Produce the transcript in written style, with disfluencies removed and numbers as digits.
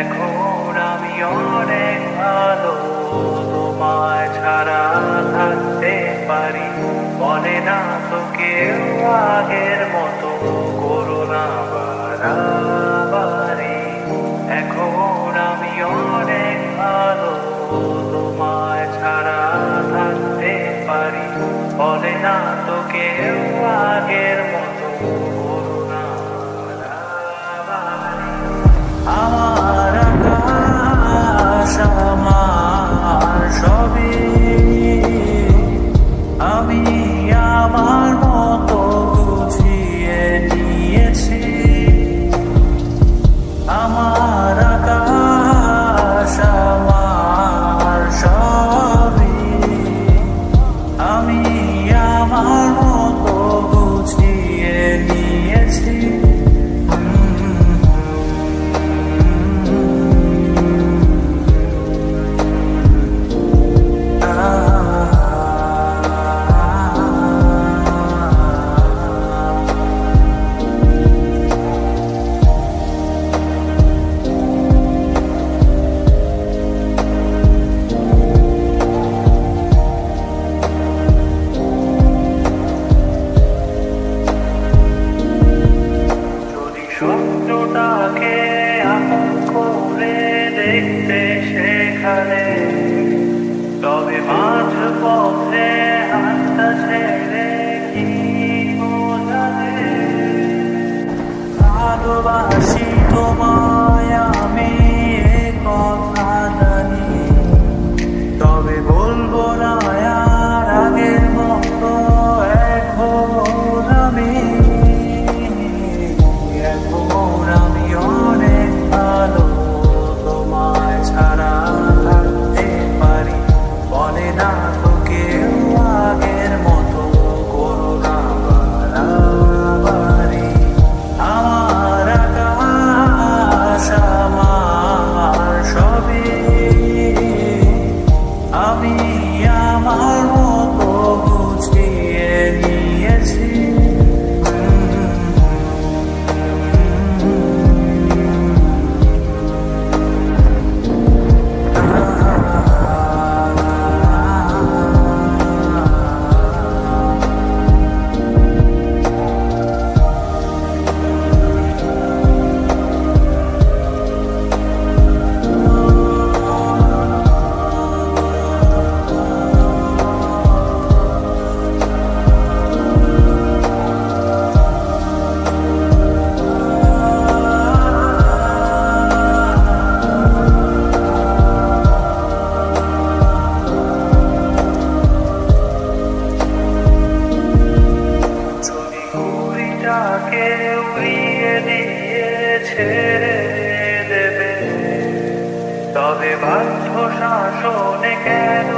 এখন আমি অনেক ভালো, তোমায় ছাড়া থাকতে পারি। বলে না তো কেউ আগের মতো করো না বাড়াবাড়ি। এখন আমি অনেক ভালো, তোমায় ছাড়া থাকতে পারি। বলে না তো কেউ আগের মতো করো না বাড়াবাড়ি। আমার আকাশ আমার সবই, আমি আমার মতো গুছিয়ে নিয়েছি। আমার আকাশ আমার সবই, আমি আমার মতো গুছিয়ে নিয়েছি। স্বপ্নটাকে আপন করে দেখতে সেখানে, তবে মাঝ পথে হাতটা ছেড়ে কি বোঝাবে। ভালোবাসি তোমায় আমি, এ কথা জানি, তবে বলবো না আর আগের মতো এখন আমি। এখন আমি অনেক ভালো, তোমায় ছাড়া থাকতে পারি। বলে না তো কেউ আগের মতো করো না বাড়াবাড়ি। আমার আকাশ আমার সবই, আমি আমার মতো গুছিয়ে নিয়েছি। ঘুড়িটাকে উড়িয়ে দিয়ে ছেড়ে দেবে, তবে বাধ্য শাসনে কেন